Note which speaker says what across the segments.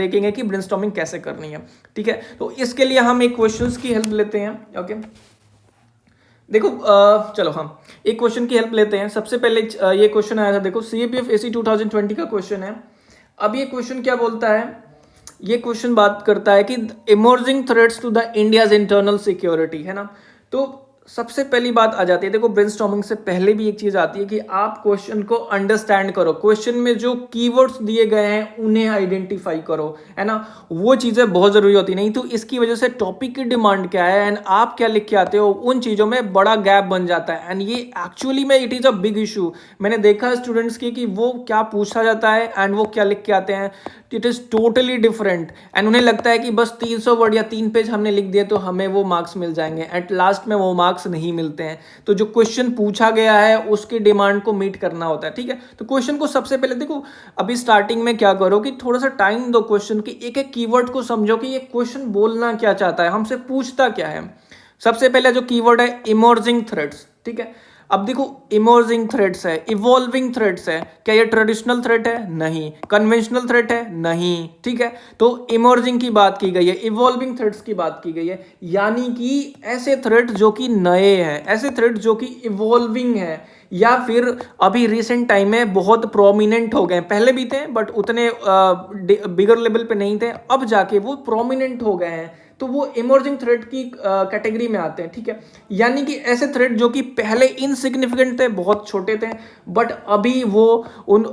Speaker 1: देखेंगे कि ब्रेनस्टॉर्मिंग कैसे करनी है। ठीक है, तो इसके लिए हम एक क्वेश्चंस की हेल्प लेते हैं। ओके, देखो चलो हम एक क्वेश्चन की हेल्प लेते हैं। सबसे पहले ये क्वेश्चन आया था, देखो CAPF AC 2020 का क्वेश्चन है। अब ये क्वेश्चन क्या बोलता है, ये क्वेश्चन बात करता है कि emerging threats to the India's internal security, है ना। तो सबसे पहली बात आ जाती है, देखो ब्रेनस्टॉर्मिंग से पहले भी एक चीज आती है कि आप क्वेश्चन को अंडरस्टैंड करो, क्वेश्चन में जो कीवर्ड्स दिए गए हैं उन्हें आइडेंटिफाई करो, है ना। वो चीजें बहुत जरूरी होती नहीं तो इसकी वजह से टॉपिक की डिमांड क्या है एंड आप क्या लिख के आते हो, उन चीजों में बड़ा गैप बन जाता है। एंड ये एक्चुअली में it is a big issue. मैंने देखा है स्टूडेंट्स की कि वो क्या पूछा जाता है एंड वो क्या लिख के आते हैं, it is totally different. And उन्हें लगता है कि बस 300 वर्ड या 3 पेज हमने लिख दिए तो हमें वो मार्क्स मिल जाएंगे। एट लास्ट में वो मार्क्स नहीं मिलते हैं। तो जो क्वेश्चन पूछा गया है उसकी डिमांड को मीट करना होता है। ठीक है, तो क्वेश्चन को सबसे पहले देखो, अभी स्टार्टिंग में क्या करो कि थोड़ा सा टाइम दो क्वेश्चन की, एक एक कीवर्ड को समझो कि ये क्वेश्चन बोलना क्या चाहता है, हमसे पूछता क्या है। सबसे पहले जो कीवर्ड है इमर्जिंग थ्रेट्स। ठीक है, अब देखो इमर्जिंग थ्रेट्स है, इवॉल्विंग थ्रेट्स है, क्या ये ट्रेडिशनल थ्रेट है? नहीं। कन्वेंशनल थ्रेट है? नहीं। ठीक है, तो इमर्जिंग की बात की गई है, इवॉल्विंग थ्रेट्स की बात की गई है, यानी कि ऐसे थ्रेट जो कि नए हैं, ऐसे थ्रेट जो कि इवॉल्विंग है या फिर अभी रिसेंट टाइम में बहुत प्रोमिनेंट हो गए। पहले भी थे बट उतने बिगर लेवल पे नहीं थे, अब जाके वो प्रोमिनेंट हो गए हैं, तो वो इमर्जिंग थ्रेट की कैटेगरी में आते हैं। ठीक है, यानी कि ऐसे थ्रेट जो कि पहले इनसिग्निफिकेंट थे, बहुत छोटे थे, बट अभी वो उन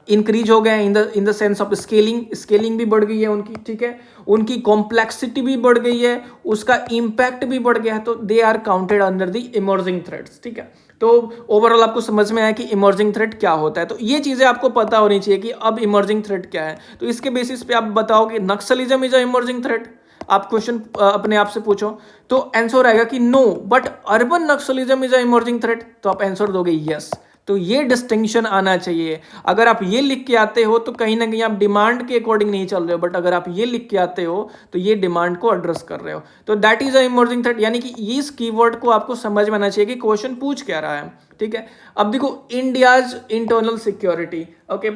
Speaker 1: इंक्रीज हो गए in the sense of scaling भी बढ़ गई है उनकी। ठीक है, उनकी कॉम्प्लेक्सिटी भी बढ़ गई है, उसका इम्पैक्ट भी बढ़ गया है, तो they are counted under the emerging threats. ठीक है, तो ओवरऑल आपको समझ में आया कि इमर्जिंग थ्रेट क्या होता है। तो ये चीजें आपको पता होनी चाहिए कि अब इमर्जिंग थ्रेट क्या है। तो इसके बेसिस पे आप बताओ कि naxalism is a emerging threat. आप क्वेश्चन अपने आप से पूछो तो आंसर आएगा कि no, but urban naxalism is a emerging threat, तो आप आंसर दोगे यस। तो ये डिस्टिंक्शन आना चाहिए। अगर आप ये लिख के आते हो तो कहीं ना कहीं आप डिमांड के अकॉर्डिंग नहीं चल रहे हो, बट अगर आप ये लिख के आते हो तो ये डिमांड को एड्रेस कर रहे हो। तो that is a emerging threat, यानी कि इस कीवर्ड को आपको समझ में आना चाहिए कि क्वेश्चन पूछ क्या रहा है। ठीक है, अब देखो इंडियाज इंटरनल सिक्योरिटी। ओके,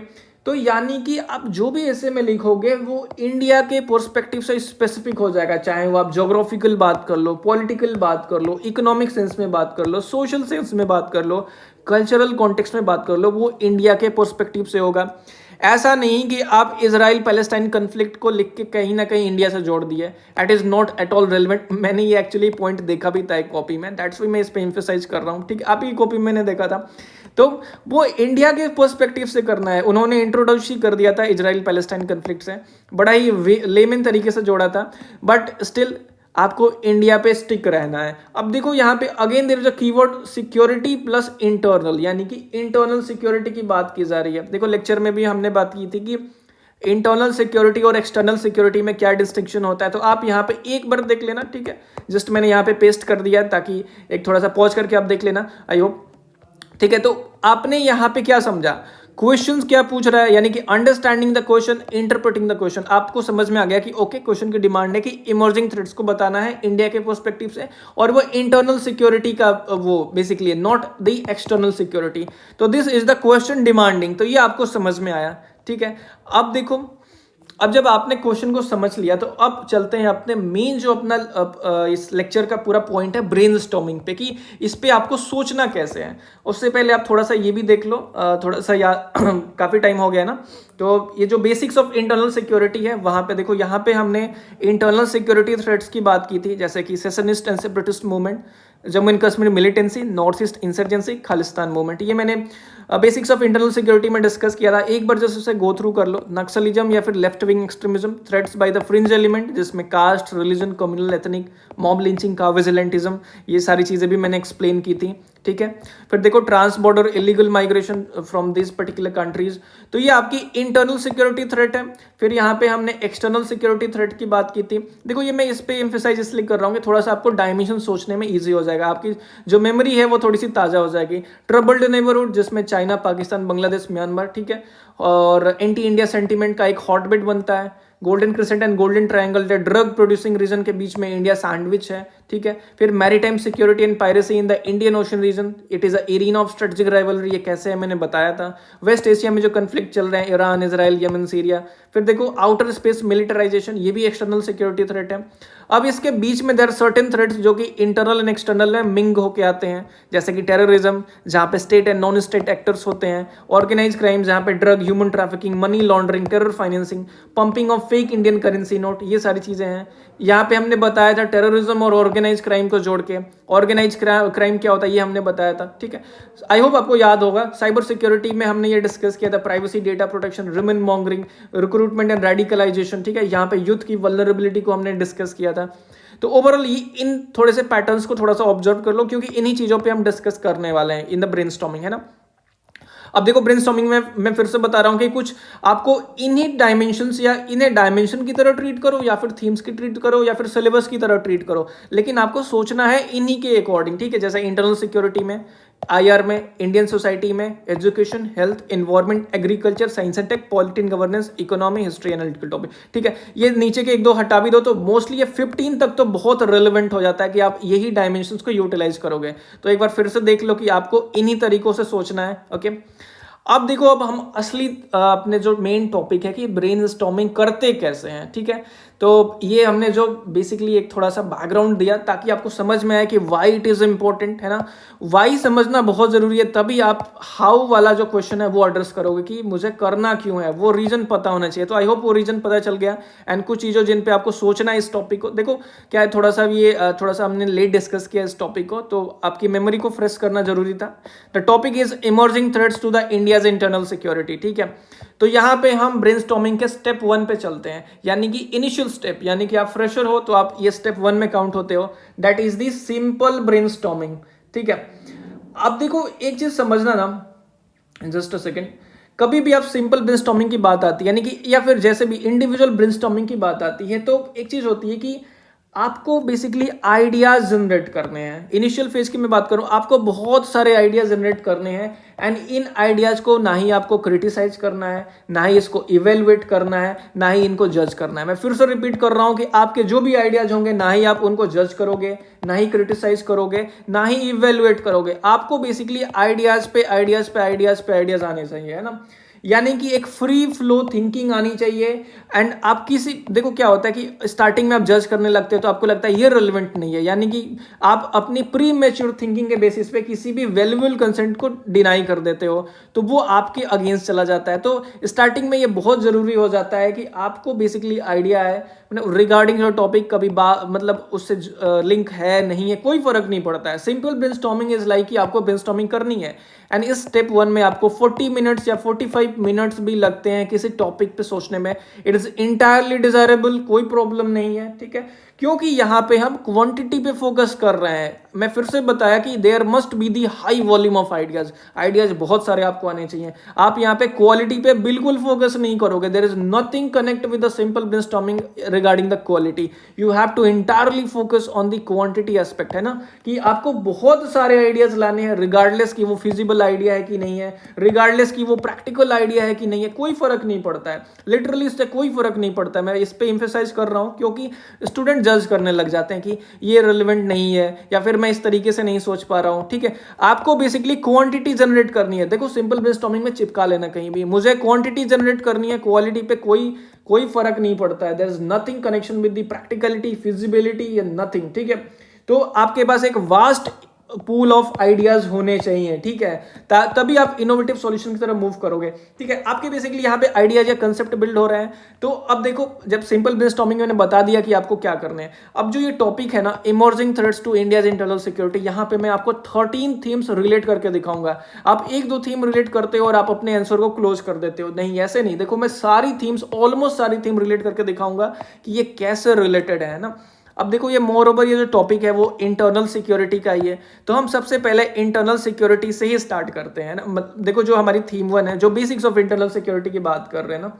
Speaker 1: तो यानी कि आप जो भी ऐसे में लिखोगे वो इंडिया के पर्सपेक्टिव से स्पेसिफिक हो जाएगा, चाहे वो आप ज्योग्राफिकल बात कर लो, पॉलिटिकल बात कर लो, इकोनॉमिक सेंस में बात कर लो, सोशल सेंस में बात कर लो, कल्चरल कॉन्टेक्स्ट में बात कर लो, वो इंडिया के पर्सपेक्टिव से होगा। ऐसा नहीं कि आप इजराइल पैलेस्टाइन कन्फ्लिक्ट को लिख के कहीं ना कहीं इंडिया से जोड़ दिए, it is not at all relevant. मैंने ये एक्चुअली पॉइंट देखा भी था एक कॉपी में, दैट्स वाई मैं इस पे एम्फेसाइज कर रहा हूँ। ठीक है, आप ही कॉपी मैंने देखा था, तो वो इंडिया के पर्सपेक्टिव से करना है। उन्होंने इंट्रोड्यूस ही कर दिया था इजराइल पैलेस्टाइन कन्फ्लिक्ट से, बड़ा ही लेमन तरीके से जोड़ा था, बट स्टिल आपको इंडिया पे स्टिक रहना है। अब देखो यहाँ पे again there is a keyword security plus internal, यानी कि इंटरनल सिक्योरिटी की बात की जा रही है। देखो लेक्चर में भी हमने बात की थी कि इंटरनल सिक्योरिटी और एक्सटर्नल सिक्योरिटी में क्या डिस्टिंक्शन होता है, तो आप यहाँ पे एक बार देख लेना। ठीक है, जस्ट मैंने यहाँ पे पेस्ट कर दिया ताकि एक थोड़ा सा पॉज करके आप देख लेना, आई होप। ठीक है, तो आपने यहां पे क्या समझा, क्वेश्चंस क्या पूछ रहा है, यानी कि understanding the question, interpreting the question. आपको समझ में आ गया कि ओके क्वेश्चन की डिमांड है कि इमर्जिंग थ्रेट्स को बताना है इंडिया के पर्सपेक्टिव से, और वो इंटरनल सिक्योरिटी का वो basically not the external security. तो this is the question demanding, तो ये आपको समझ में आया। ठीक है, अब देखो, अब जब आपने क्वेश्चन को समझ लिया तो अब चलते हैं अपने मेन जो अपना इस लेक्चर का पूरा पॉइंट है ब्रेनस्टॉर्मिंग पे, कि इस पे आपको सोचना कैसे है। उससे पहले आप थोड़ा सा ये भी देख लो, थोड़ा सा काफ़ी टाइम हो गया ना, तो ये जो बेसिक्स ऑफ इंटरनल सिक्योरिटी है वहाँ पे देखो, यहाँ पे हमने इंटरनल सिक्योरिटी थ्रेट्स की बात की थी, जैसे कि secessionist and separatist movement, Jammu and Kashmir militancy, north east insurgency, Khalistan movement. ये मैंने बेसिक्स ऑफ इंटरनल सिक्योरिटी में डिस्कस किया था। एक बार जैसे उसे गो थ्रू कर लो। नक्सलिज्म या फिर left wing extremism, threats by the fringe element, जिसमें caste, religion, communal, ethnic, mob lynching, का विजिलेंटिज्म, ये सारी चीज़ें भी मैंने एक्सप्लेन की थी। ठीक है, फिर देखो trans border illegal migration from this particular countries, तो ये आपकी इंटरनल सिक्योरिटी थ्रेट है। फिर यहाँ पे हमने एक्सटर्नल सिक्योरिटी थ्रेट की बात की थी। देखो ये मैं इस पे एम्फेसाइज इसलिए कर रहा हूँ कि थोड़ा सा आपको डायमेंशन सोचने में ईजी हो जाएगा, आपकी जो मेमोरी है वो थोड़ी सी ताज़ा हो जाएगी। ट्रबल्ड नेबरहुड, जिसमें चाइना, पाकिस्तान, बांग्लादेश, म्यांमार, ठीक है, और एंटी इंडिया सेंटीमेंट का एक हॉटबेड बनता है। Golden crescent and golden triangle the drug producing region के बीच में इंडिया सैंडविच है, ठीक है। फिर maritime security and piracy in the Indian ocean region, it is a arena of strategic rivalry, ये कैसे है मैंने बताया था। वेस्ट एशिया में जो कन्फ्लिक्ट चल रहे हैं, ईरान, इजराइल, यमन, सीरिया। फिर देखो आउटर स्पेस मिलिटराइजेशन, ये भी एक्सटर्नल सिक्योरिटी थ्रेट है। अब इसके बीच में देयर आर सर्टेन थ्रेट्स जो कि इंटरनल एंड एक्सटर्नल में मिंग होके आते हैं, जैसे कि टेररिज्म जहां पे state and non state actors होते हैं, ऑर्गेनाइज क्राइम जहां पे drug, human trafficking, money laundering, terror financing, pumping of fake Indian currency note, ये सारी चीजें हैं। यहाँ पे हमने बताया था टेररिज्म और ऑर्गेनाइज क्राइम को जोड़ के, ऑर्गेनाइज क्राइम क्या होता है ये हमने बताया था, ठीक है। आई होप आपको याद होगा। साइबर सिक्योरिटी में हमने ये डिस्कस किया था, privacy, data protection, rumour mongering, recruitment and radicalisation, ठीक है। यहाँ पे यूथ की वल्नरेबिलिटी को हमने डिस्कस किया था। तो ओवरऑल ये इन थोड़े से पैटर्न्स को थोड़ा सा ऑब्जर्व कर लो, क्योंकि इन्हीं चीजों पे हम डिस्कस करने वाले हैं इन द ब्रेनस्टॉर्मिंग, है ना। अब देखो ब्रेनस्टॉर्मिंग में मैं फिर से बता रहा हूं कि कुछ आपको इन्हीं डायमेंशंस या इन्हें डायमेंशन की तरह ट्रीट करो, या फिर थीम्स की ट्रीट करो, या फिर सिलेबस की तरह ट्रीट करो, लेकिन आपको सोचना है इन्हीं के अकॉर्डिंग, ठीक है। जैसे इंटरनल सिक्योरिटी में, आईआर में, इंडियन सोसाइटी में, education, health, environment, agriculture, science and tech, polity and governance, economy, history, analytical topic, ठीक है। ये नीचे के एक दो हटा भी दो तो मोस्टली ये 15 तक तो बहुत रेलेवेंट हो जाता है कि आप यही डायमेंशंस को यूटिलाइज करोगे। तो एक बार फिर से देख लो कि आपको इन्हीं तरीकों से सोचना है, ओके। अब देखो, अब हम असली अपने जो मेन टॉपिक है कि ब्रेनस्टॉर्मिंग करते कैसे हैं, ठीक है। तो ये हमने जो बेसिकली एक थोड़ा सा बैकग्राउंड दिया ताकि आपको समझ में आए कि वाई इट इज इंपॉर्टेंट, है ना। वाई समझना बहुत जरूरी है, तभी आप हाउ वाला जो क्वेश्चन है वो एड्रेस करोगे कि मुझे करना क्यों है, वो रीजन पता होना चाहिए। तो आई होप वो रीजन पता चल गया। एंड कुछ चीजों जिन पे आपको सोचना है इस टॉपिक को, देखो क्या है, थोड़ा सा ये थोड़ा सा हमने लेट डिस्कस किया इस टॉपिक को, तो आपकी मेमोरी को फ्रेश करना जरूरी था। The topic is emerging threats to the India's internal security, ठीक है। तो यहाँ पे हम ब्रेनस्टॉर्मिंग के स्टेप 1 पे चलते हैं, यानी कि इनिशियल स्टेप, यानी कि आप फ्रेशर हो तो आप ये स्टेप 1 में काउंट होते हो, that is the simple brainstorming, ठीक है। अब देखो एक चीज समझना ना, जस्ट अ सेकेंड, कभी भी आप सिंपल ब्रेनस्टॉर्मिंग की बात आती है, यानी कि या फिर जैसे भी इंडिविजुअल ब्रेनस्टॉर्मिंग की बात आती है, तो एक चीज होती है कि आपको बेसिकली आइडियाज जनरेट करने हैं। इनिशियल फेज की मैं बात करूं, आपको बहुत सारे आइडियाज जनरेट करने हैं, एंड इन आइडियाज को ना ही आपको क्रिटिसाइज करना है, ना ही इसको इवेलुएट करना है, ना ही इनको जज करना है। मैं फिर से रिपीट कर रहा हूं कि आपके जो भी आइडियाज होंगे, ना ही आप उनको जज करोगे, ना ही क्रिटिसाइज करोगे, ना ही इवेलुएट करोगे। आपको बेसिकली आइडियाज पे आइडियाज पे आइडियाज पे आइडियाज आने चाहिए, है ना। यानी कि एक फ्री फ्लो थिंकिंग आनी चाहिए। एंड आप किसी, देखो क्या होता है कि स्टार्टिंग में आप जज करने लगते हो तो आपको लगता है ये रिलेवेंट नहीं है, यानी कि आप अपनी प्री मैच्योर थिंकिंग के बेसिस पे किसी भी वैल्यूएबल कंसेंट को डिनाई कर देते हो, तो वो आपके अगेंस्ट चला जाता है। तो स्टार्टिंग में ये बहुत जरूरी हो जाता है कि आपको बेसिकली आइडिया है रिगार्डिंग योर टॉपिक, कभी मतलब उससे लिंक है नहीं है, कोई फर्क नहीं पड़ता है। सिंपल ब्रेनस्टॉर्मिंग इज लाइक कि आपको ब्रेनस्टॉर्मिंग करनी है, एंड इस स्टेप 1 में आपको 40 मिनट्स या 45 मिनट्स भी लगते हैं किसी टॉपिक पे सोचने में। इट इज इंटायरली डिजायरेबल, कोई प्रॉब्लम नहीं है, ठीक है, क्योंकि यहां पे हम क्वांटिटी पे फोकस कर रहे हैं। मैं फिर से बताया कि there must be the high volume of ideas, ideas बहुत सारे आपको आने चाहिए। आप यहाँ पे क्वालिटी पे बिल्कुल फोकस नहीं करोगे। There is nothing connect with the simple brainstorming regarding the quality, you have to entirely focus on the quantity aspect, है ना, कि आपको बहुत सारे आइडियाज लाने हैं, रिगार्डलेस कि वो फिजिबल आइडिया है कि नहीं है, रिगार्डलेस कि वो प्रैक्टिकल आइडिया है कि नहीं है, कोई फर्क नहीं पड़ता है। लिटरली इससे कोई फर्क नहीं पड़ता है। मैं इस पे एम्फेसाइज कर रहा हूं क्योंकि स्टूडेंट जज करने लग जाते हैं कि ये रिलेवेंट नहीं है, या फिर मैं इस तरीके से नहीं सोच पा रहा हूं, ठीक है। आपको बेसिकली क्वांटिटी जनरेट करनी है। देखो सिंपल ब्रेनस्टॉर्मिंग में चिपका लेना कहीं भी, मुझे क्वांटिटी जनरेट करनी है, क्वालिटी पे कोई फर्क नहीं पड़ता है। There is nothing connection with the practicality, feasibility या नथिंग, ठीक है। तो आपके पास एक वास्ट पूल ऑफ आइडियाज होने चाहिए, ठीक है, तभी आप इनोवेटिव सॉल्यूशन की तरफ मूव करोगे, ठीक है। आपके बेसिकली यहाँ पे आइडियाज या कंसेप्ट बिल्ड हो रहे हैं। तो अब देखो, जब सिंपल ब्रेनस्टॉर्मिंग मैंने बता दिया कि आपको क्या करने हैं, अब जो ये टॉपिक है ना, emerging threats to India's internal security, यहाँ पे मैं आपको 13 थीम्स रिलेट करके दिखाऊंगा। आप एक दो थीम रिलेट करते हो और आप अपने आंसर को क्लोज कर देते हो, नहीं ऐसे नहीं। देखो मैं सारी थीम्स, ऑलमोस्ट सारी थीम रिलेट करके दिखाऊंगा कि ये कैसे रिलेटेड है ना। अब देखो ये मोर ओवर ये जो टॉपिक है वो इंटरनल सिक्योरिटी का ही है, तो हम सबसे पहले इंटरनल सिक्योरिटी से ही स्टार्ट करते हैं ना। देखो जो हमारी थीम 1 है, जो बेसिक्स ऑफ इंटरनल सिक्योरिटी की बात कर रहे हैं ना,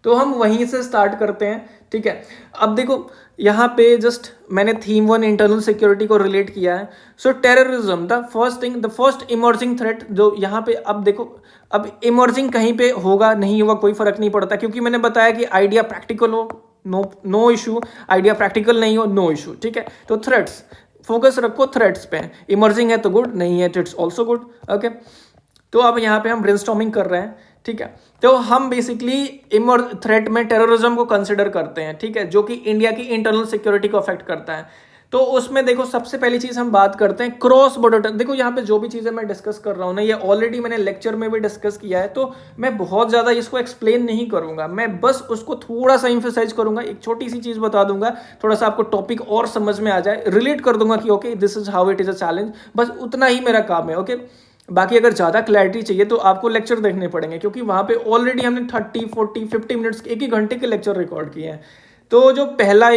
Speaker 1: तो हम वहीं से स्टार्ट करते हैं। ठीक है। अब देखो यहाँ पे जस्ट मैंने थीम 1 इंटरनल सिक्योरिटी को रिलेट किया है। So terrorism the first emerging threat जो यहाँ पे, अब देखो अब इमर्जिंग कहीं पे होगा नहीं होगा कोई फर्क नहीं पड़ता, क्योंकि मैंने बताया कि आइडिया प्रैक्टिकल हो नो इशू, आइडिया प्रैक्टिकल नहीं हो नो इशू, ठीक है। तो थ्रेट्स फोकस रखो थ्रेट्स पे, इमर्जिंग है तो गुड, नहीं है तो इट्स ऑल्सो गुड, ओके। तो अब यहाँ पे हम ब्रेनस्टॉर्मिंग कर रहे हैं, ठीक है। तो हम बेसिकली थ्रेट में टेररिज्म को कंसिडर करते हैं, ठीक है, जो कि इंडिया की इंटरनल सिक्योरिटी को अफेक्ट करता है। तो उसमें देखो सबसे पहली चीज हम बात करते हैं क्रॉस बॉर्डर। देखो यहाँ पे जो भी चीजें मैं डिस्कस कर रहा हूँ ना, ये ऑलरेडी मैंने लेक्चर में भी डिस्कस किया है, तो मैं बहुत ज्यादा इसको एक्सप्लेन नहीं करूंगा, मैं बस उसको थोड़ा सा इंफेसाइज करूंगा, एक छोटी सी चीज बता दूंगा, थोड़ा सा आपको टॉपिक और समझ में आ जाए, रिलेट कर दूंगा कि okay this is how it is a challenge, बस उतना ही मेरा काम है, ओके। बाकी अगर ज़्यादा क्लैरिटी चाहिए तो आपको लेक्चर देखने पड़ेंगे, क्योंकि वहाँ पे ऑलरेडी हमने 30, 40, 50 मिनट्स एक ही घंटे के लेक्चर रिकॉर्ड किए हैं। तो जो पहला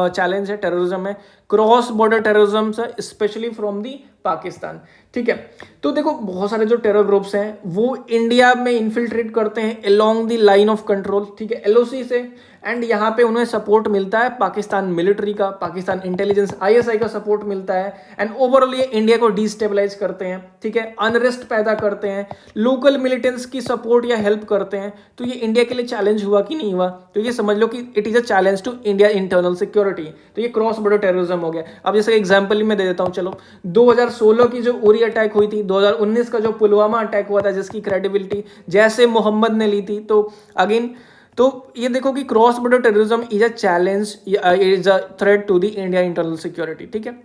Speaker 1: चैलेंज है टेररिज्म है, क्रॉस बॉर्डर टेररिज्म है, स्पेशली फ्रॉम दी पाकिस्तान, ठीक है। तो देखो बहुत सारे जो टेरर ग्रुप्स हैं वो इंडिया में इन्फिल्ट्रेट करते हैं along the line of control, ठीक है, एलओसी से, एंड यहाँ पे उन्हें सपोर्ट मिलता है पाकिस्तान मिलिट्री का, पाकिस्तान इंटेलिजेंस आईएसआई का सपोर्ट मिलता है, एंड ओवरऑल ये इंडिया को डिस्टेबलाइज करते हैं, ठीक है, अनरेस्ट पैदा करते हैं, लोकल मिलिटेंट्स की सपोर्ट या हेल्प करते हैं। तो ये इंडिया के लिए चैलेंज हुआ कि नहीं हुआ, तो ये समझ लो कि it is a challenge to India internal security. तो ये क्रॉस बॉर्डर टेररिज्म हो गया। अब जैसे एग्जाम्पल ही मैं दे देता हूँ, चलो 2016 की जो उरी अटैक हुई थी, 2019 का जो पुलवामा अटैक हुआ था जिसकी क्रेडिबिलिटी जैसे मोहम्मद ने ली थी, तो अगेन तो ये देखो कि cross border terrorism is a challenge, is a threat to the India internal security, ठीक है।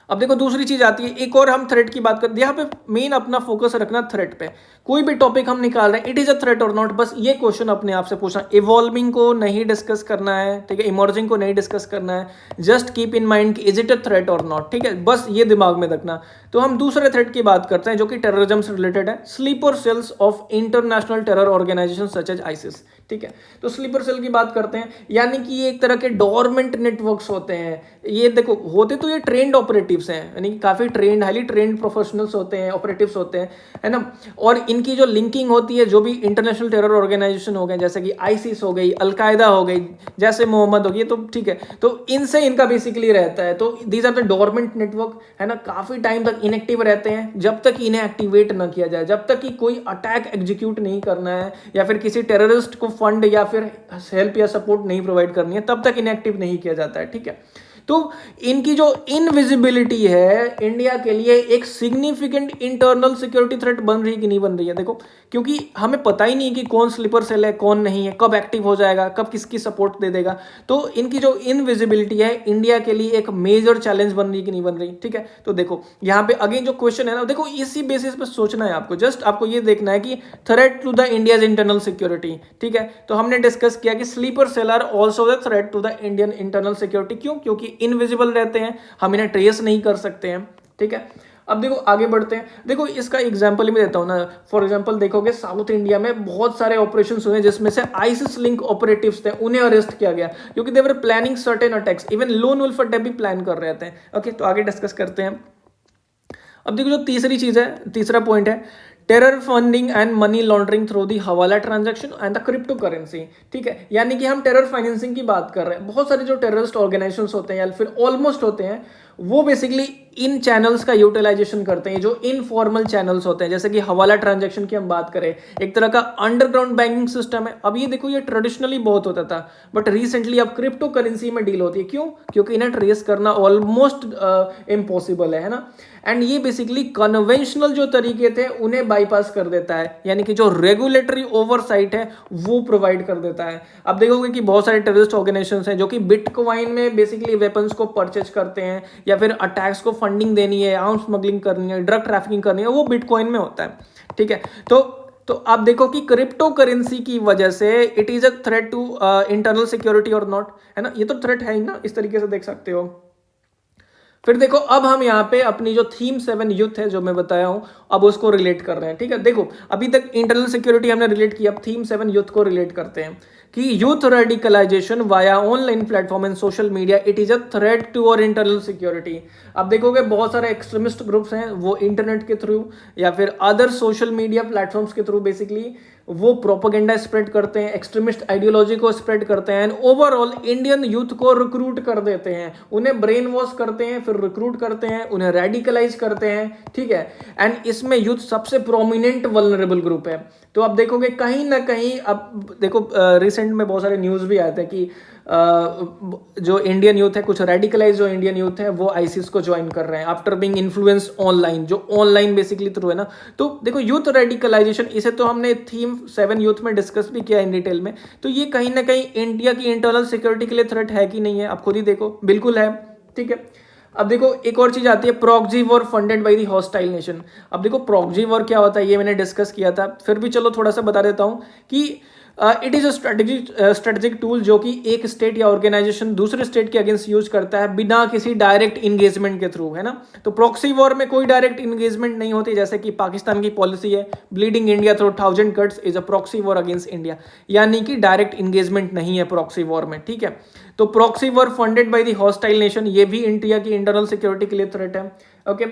Speaker 1: अब देखो दूसरी चीज आती है, एक और हम थ्रेट की बात करते हैं, यहाँ पे मेन अपना फोकस रखना थ्रेट पे। कोई भी टॉपिक हम निकाल रहे हैं, इट इज अ थ्रेट और नॉट, बस ये क्वेश्चन अपने आप से पूछना। इवॉल्विंग को नहीं डिस्कस करना है, ठीक है, इमर्जिंग को नहीं डिस्कस करना है, जस्ट कीप इन माइंड कि इज इट अ थ्रेट और नॉट, ठीक है, बस ये दिमाग में रखना। तो हम दूसरे थ्रेट की बात करते हैं जो कि टेररिज्म से रिलेटेड है, sleeper cells of international terror organization such as ISIS, ठीक है। तो स्लीपर सेल की बात करते हैं, यानी कि ये एक तरह के डोरमेंट नेटवर्क्स होते हैं। ये देखो होते तो ये ट्रेंड ऑपरेटिव्स हैं, यानी कि काफी ट्रेंड हाईली ट्रेंड प्रोफेशनल्स होते हैं, ऑपरेटिव्स होते हैं, है ना। और इनकी जो लिंकिंग होती है जो भी इंटरनेशनल टेरर ऑर्गेनाइजेशन हो गए, जैसे कि आईसिस हो गई, अलकायदा हो गई, जैसे मोहम्मद हो गई, तो ठीक है, तो इनसे इनका बेसिकली रहता है। तो these are the dormant network, है ना, काफी टाइम तक इनएक्टिव रहते हैं जब तक इन्हें एक्टिवेट ना किया जाए, जब तक कि कोई अटैक एग्जीक्यूट नहीं करना है या फिर किसी टेररिस्ट को फंड या फिर हेल्प या सपोर्ट नहीं प्रोवाइड करनी है, तब तक इनएक्टिव नहीं किया जाता है, ठीक है। तो इनकी जो इनविजिबिलिटी है इंडिया के लिए एक सिग्निफिकेंट इंटरनल सिक्योरिटी थ्रेट बन रही है कि नहीं बन रही है, देखो, क्योंकि हमें पता ही नहीं कि कौन स्लीपर सेल है कौन नहीं है, कब एक्टिव हो जाएगा, कब किसकी सपोर्ट दे देगा। तो इनकी जो इनविजिबिलिटी है इंडिया के लिए एक मेजर चैलेंज बन रही है कि नहीं बन रही, ठीक है। तो देखो यहाँ पे अगेन जो क्वेश्चन है ना, देखो इसी बेसिस पे सोचना है आपको, जस्ट आपको ये देखना है कि threat to the India's internal security, ठीक है। तो हमने डिस्कस किया कि sleeper cell are also the threat to the Indian internal security, क्यों, क्योंकि इनविजिबल रहते हैं, हम इन्हें ट्रेस नहीं कर सकते हैं, ठीक है। अब देखो आगे बढ़ते हैं, देखो इसका एग्जांपल भी देता हूं ना। फॉर एग्जांपल देखोगे साउथ इंडिया में बहुत सारे ऑपरेशंस हुए जिसमें से आईसिस लिंक ऑपरेटिव्स थे, उन्हें अरेस्ट किया गया क्योंकि they were planning certain attacks, even lone wolf attack भी प्लान कर रहे थे, ओके। तो आगे डिस्कस करते हैं। अब देखो जो तीसरी चीज है, तीसरा पॉइंट है terror funding and money laundering through the hawala transaction and the crypto currency, ठीक है। यानी कि हम टेरर फाइनेंसिंग की बात कर रहे हैं। बहुत सारे जो टेररिस्ट ऑर्गेनाइजेशंस होते हैं या फिर ऑलमोस्ट होते हैं, वो बेसिकली इन चैनल्स का यूटिलाइजेशन करते हैं, जो इनफॉर्मल चैनल्स होते हैं, जैसे कि हवाला ट्रांजैक्शन की हम बात करें, एक तरह का अंडरग्राउंड बैंकिंग सिस्टम है। अब ये देखो ये ट्रेडिशनली बहुत होता था, बट रिसेंटली अब क्रिप्टो करेंसी में डील होती है, क्यों, क्योंकि इन्हें ट्रेस करना ऑलमोस्ट इम्पॉसिबल है ना। एंड ये बेसिकली कन्वेंशनल जो तरीके थे उन्हें बाईपास कर देता है, यानी कि जो रेगुलेटरी ओवरसाइट है वो प्रोवाइड कर देता है। अब देखोगे कि बहुत सारे टेररिस्ट ऑर्गेनाइजेशंस हैं जो कि बिटकॉइन में बेसिकली वेपन्स को परचेज करते हैं या फिर अटैक्स को फंडिंग देनी है, आर्म्स स्मगलिंग करनी है, ड्रग ट्रैफिकिंग करनी है, वो बिटकॉइन में होता है, ठीक है। तो आप देखो कि क्रिप्टो करेंसी की वजह से it is a threat to internal security or not, है ना। ये तो थ्रेट है ही ना, इस तरीके से देख सकते हो। फिर देखो अब हम यहाँ पे अपनी जो थीम 7 युद्ध है जो मैं बताया हूं, अब उसको रिलेट कर रहे हैं, ठीक है। देखो अभी तक इंटरनल सिक्योरिटी हमने रिलेट किया, अब थीम 7 युद्ध को रिलेट करते हैं कि youth radicalization via online platform and social media, it is a threat to our internal security. अब देखोगे बहुत सारे एक्सट्रीमिस्ट ग्रुप्स हैं, वो इंटरनेट के थ्रू या फिर अदर सोशल मीडिया प्लेटफॉर्म्स के थ्रू बेसिकली वो प्रोपेगेंडा स्प्रेड करते हैं, एक्सट्रीमिस्ट आइडियोलॉजी को स्प्रेड करते हैं, एंड ओवरऑल इंडियन यूथ को रिक्रूट कर देते हैं, उन्हें ब्रेन वॉश करते हैं, फिर रिक्रूट करते हैं, उन्हें रेडिकलाइज करते हैं, ठीक है। एंड इसमें यूथ सबसे प्रोमिनेंट वल्नरेबल ग्रुप है। तो आप देखोगे कहीं ना कहीं, अब देखो रिसेंट में बहुत सारे न्यूज़ भी आए थे कि जो इंडियन यूथ है, कुछ रेडिकलाइज जो इंडियन यूथ है वो आईसिस को ज्वाइन कर रहे हैं आफ्टर बीइंग इन्फ्लुएंस ऑनलाइन, जो ऑनलाइन बेसिकली थ्रू है ना। तो देखो यूथ रेडिकलाइजेशन, इसे तो हमने थीम 7 यूथ में डिस्कस भी किया इन डिटेल में। तो ये कहीं ना कहीं इंडिया की इंटरनल सिक्योरिटी के लिए थ्रेट है कि नहीं है, आप खुद ही देखो, बिल्कुल है, ठीक है। अब देखो एक और चीज आती है, proxy war funded by the hostile nation. अब देखो प्रॉक्सी वॉर क्या होता है ये मैंने डिस्कस किया था, फिर भी चलो थोड़ा सा बता देता हूं कि it is a strategic tool जो कि एक स्टेट या ऑर्गेनाइजेशन दूसरे स्टेट के अगेंस्ट यूज करता है बिना किसी डायरेक्ट इंगेजमेंट के थ्रू, है ना। तो प्रॉक्सी वॉर में कोई डायरेक्ट इंगेजमेंट नहीं होती, जैसे कि पाकिस्तान की पॉलिसी है bleeding India through 1000 cuts is a proxy war against India, यानी कि डायरेक्ट इंगेजमेंट नहीं है प्रॉक्सी वॉर में, ठीक है। तो proxy war funded by the hostile nation, ये भी इंडिया की इंटरनल सिक्योरिटी के लिए थ्रेट है, ओके।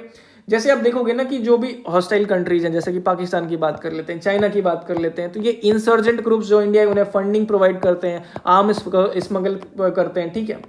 Speaker 1: जैसे आप देखोगे ना कि जो भी हॉस्टाइल कंट्रीज हैं, जैसे कि पाकिस्तान की बात कर लेते हैं, चाइना की बात कर लेते हैं, तो ये इंसर्जेंट ग्रुप्स जो इंडिया है उन्हें फंडिंग प्रोवाइड करते हैं, आर्म स्मगल करते हैं, ठीक है।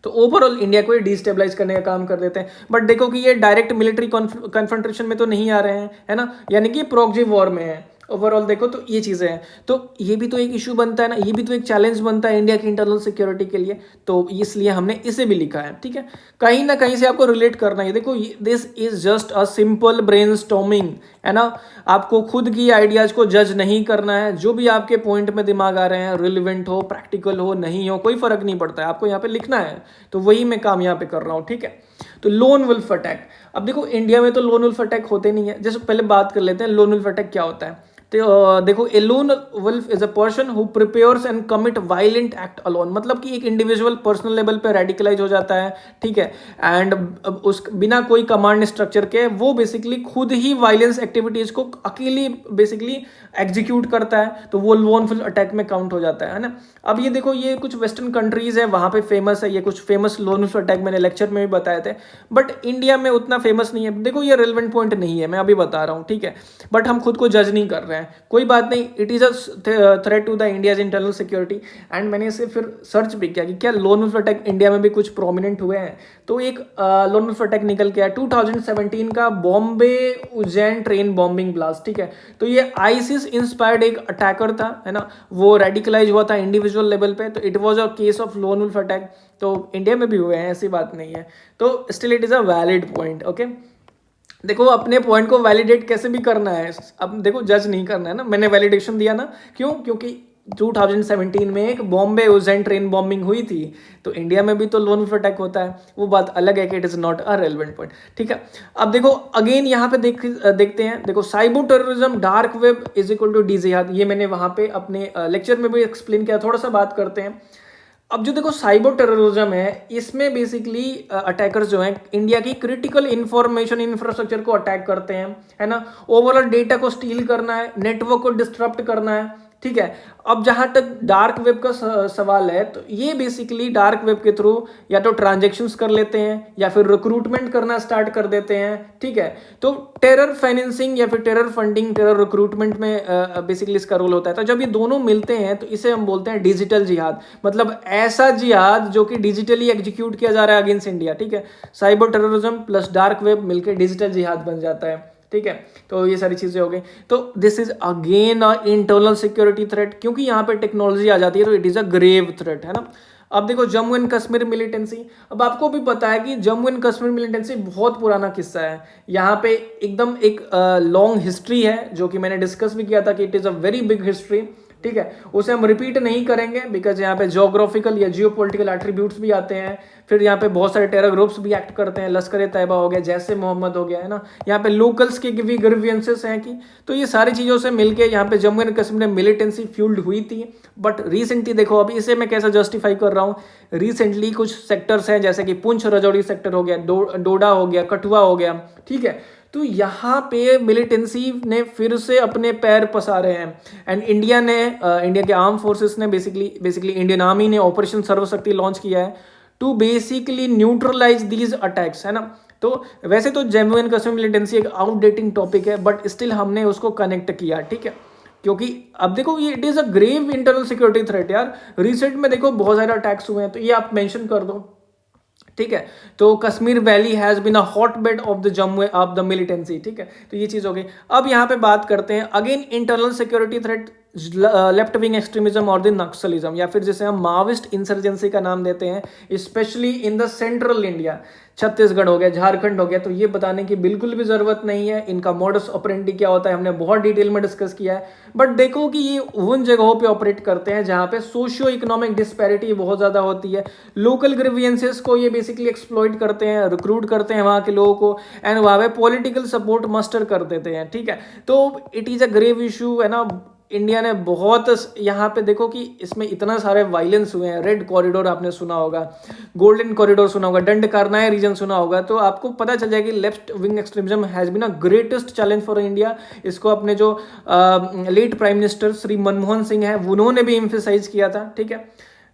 Speaker 1: तो ओवरऑल इंडिया को ये डिस्टेबलाइज करने का काम कर देते हैं। बट देखो कि ये डायरेक्ट मिलिट्री कन्फ्रंटेशन में तो नहीं आ रहे हैं, है ना, यानी कि प्रॉक्सी वॉर में है। ओवरऑल देखो तो ये चीजें हैं, तो ये भी तो एक इशू बनता है ना, ये भी तो एक चैलेंज बनता है इंडिया की इंटरनल सिक्योरिटी के लिए, तो इसलिए हमने इसे भी लिखा है, ठीक है। कहीं ना कहीं से आपको रिलेट करना है। देखो this is just a simple brainstorming, है ना। आपको खुद की आइडियाज को जज नहीं करना है, जो भी आपके पॉइंट में दिमाग आ रहे हैं, रिलेवेंट हो, प्रैक्टिकल हो, नहीं हो, कोई फर्क नहीं पड़ता है, आपको यहाँ पे लिखना है। तो वही मैं काम यहाँ पे कर रहा हूँ, ठीक है। तो लोन वुल्फ अटैक, अब देखो इंडिया में तो लोन वुल्फ अटैक होते नहीं है। जैसे पहले बात कर लेते हैं लोन वुल्फ अटैक क्या होता है। तो देखो a lone wolf is a person who prepares and commit violent act alone, मतलब कि एक इंडिविजुअल पर्सनल लेवल पे रेडिकलाइज हो जाता है, ठीक है। एंड उस बिना कोई कमांड स्ट्रक्चर के वो बेसिकली खुद ही वायलेंस एक्टिविटीज को अकेले बेसिकली एग्जीक्यूट करता है, तो वो लोन वुल्फ अटैक में काउंट हो जाता है ना। अब ये देखो ये कुछ वेस्टर्न कंट्रीज है वहां पे फेमस है, ये कुछ फेमस लोन वुल्फ अटैक मैंने लेक्चर में भी बताए थे, बट इंडिया में उतना फेमस नहीं है। देखो ये रेलेवेंट पॉइंट नहीं है, मैं अभी बता रहा हूँ, ठीक है। बट हम खुद को जज नहीं कर रहे हैं, कोई बात नहीं, it is a threat to the India's internal security. And मैंने इसे फिर सर्च भी किया कि क्या लोन वुल्फ अटैक इंडिया में भी कुछ प्रोमिनेंट हुए हैं। तो एक लोन वुल्फ अटैक निकल के आया 2017 का Bombay Ujjain train bombing blast, ठीक है। तो ये आईसिस इंस्पायर्ड एक अटैकर था, है ना, वो रेडिकलाइज हुआ था इंडिविजुअल लेवल पे, तो it was a case of lone wolf attack. तो इंडिया में भी हुए हैं, ऐसी बात नहीं है, तो still it is a valid point, okay. देखो अपने पॉइंट को वैलिडेट कैसे भी करना है, अब देखो जज नहीं करना है ना, मैंने वैलिडेशन दिया ना, क्यों, क्योंकि 2017 में एक बॉम्बे उज्जैन ट्रेन बॉम्बिंग हुई थी, तो इंडिया में भी तो लोन वुल्फ अटैक होता है, वो बात अलग है कि it is not a relevant point, ठीक है। अब देखो अगेन यहाँ पे देखते हैं, देखो cyber terrorism dark web is equal to D jihad, ये मैंने वहां पे अपने लेक्चर में भी एक्सप्लेन किया, थोड़ा सा बात करते हैं। अब जो देखो साइबर टेररिज्म है, इसमें बेसिकली अटैकर्स जो हैं इंडिया की क्रिटिकल इंफॉर्मेशन इंफ्रास्ट्रक्चर को अटैक करते हैं, है ना, ओवरऑल डेटा को स्टील करना है, नेटवर्क को डिस्टरप्ट करना है, ठीक है। अब जहां तक डार्क वेब का सवाल है, तो ये बेसिकली डार्क वेब के थ्रू या तो ट्रांजेक्शन्स कर लेते हैं या फिर रिक्रूटमेंट करना स्टार्ट कर देते हैं, ठीक है। तो टेरर फाइनेंसिंग या फिर टेरर फंडिंग, टेरर रिक्रूटमेंट में बेसिकली इसका रोल होता है। तो जब ये दोनों मिलते हैं तो इसे हम बोलते हैं डिजिटल जिहाद, मतलब ऐसा जिहाद जो कि डिजिटली एग्जीक्यूट किया जा रहा है अगेंस्ट इंडिया, ठीक है। Cyber terrorism plus dark web मिलकर डिजिटल जिहाद बन जाता है, ठीक है। तो ये सारी चीजें हो गई, तो this is again a internal security threat, क्योंकि यहाँ पे टेक्नोलॉजी आ जाती है, तो it is a grave threat, है ना। अब देखो जम्मू एंड कश्मीर मिलिटेंसी, अब आपको भी पता है कि जम्मू एंड कश्मीर मिलिटेंसी बहुत पुराना किस्सा है, यहाँ पे एकदम एक लॉन्ग हिस्ट्री है, जो कि मैंने डिस्कस भी किया था कि it is a very big history, ठीक है। उसे हम रिपीट नहीं करेंगे बिकॉज यहाँ पे ज्योग्राफिकल या जियोपॉलिटिकल एट्रीब्यूट्स भी आते हैं, फिर यहाँ पे बहुत सारे टेरर ग्रुप्स भी एक्ट करते हैं, लश्कर ए तैयबा हो गया, जैसे मोहम्मद हो गया, है ना, यहाँ पे लोकल्स के भी ग्रीवियंसेस हैं कि, तो ये सारी चीज़ों से मिलके यहाँ पे जम्मू एंड कश्मीर में मिलिटेंसी फ्यूल्ड हुई थी। बट रिसेंटली देखो, अभी इसे मैं कैसे जस्टिफाई कर रहा हूँ, रिसेंटली कुछ सेक्टर्स हैं जैसे कि पुंछ राजौरी सेक्टर हो गया, डोडा हो गया, कठुआ हो गया, ठीक है। तो यहाँ पे मिलिटेंसी ने फिर से अपने पैर पसारे हैं, एंड इंडिया के आर्म फोर्सेस ने बेसिकली इंडियन आर्मी ने ऑपरेशन सर्वशक्ति लॉन्च किया है to basically neutralize these attacks, है ना। तो वैसे तो जम्मू एंड कश्मीर मिलिटेंसी एक आउटडेटिंग टॉपिक है, बट स्टिल हमने उसको कनेक्ट किया, ठीक है। क्योंकि अब देखो ये it is a grave internal security threat यार। रिसेंट में देखो बहुत सारे अटैक्स हुए हैं, तो ये आप मेंशन कर दो, ठीक है। तो Kashmir valley has been a hotbed of the Jammu of the militancy, ठीक है। तो ये चीज हो गई। अब यहाँ पे बात करते हैं again internal security threat, left wing extremism और द नक्सलिज्म, या फिर जिसे हम माओइस्ट इंसर्जेंसी का नाम देते हैं, specially in the central India, Chhattisgarh हो गया, झारखंड हो गया। तो ये बताने की बिल्कुल भी जरूरत नहीं है इनका मॉडस ऑपरेंडी क्या होता है, हमने बहुत डिटेल में डिस्कस किया है। बट देखो कि ये उन जगहों पे ऑपरेट करते हैं जहां पे सोशियो इकोनॉमिक डिस्पैरिटी बहुत ज्यादा होती है, लोकल ग्रीवियंसेस को ये बेसिकली एक्सप्लॉइट करते हैं, रिक्रूट करते हैं वहां के लोगों को, एंड वहां पे पॉलिटिकल सपोर्ट मस्टर कर देते हैं, ठीक है। तो it is a grave issue है ना। इंडिया ने बहुत यहाँ पे देखो कि इसमें इतना सारे वायलेंस हुए हैं। रेड कॉरिडोर आपने सुना होगा, गोल्डन कॉरिडोर सुना होगा, दंड कारनाई रीजन सुना होगा, तो आपको पता चल जाएगा कि left wing extremism has been a greatest challenge for India. इसको अपने जो late prime minister Shri Manmohan Singh है उन्होंने भी एम्फेसाइज किया था, ठीक है।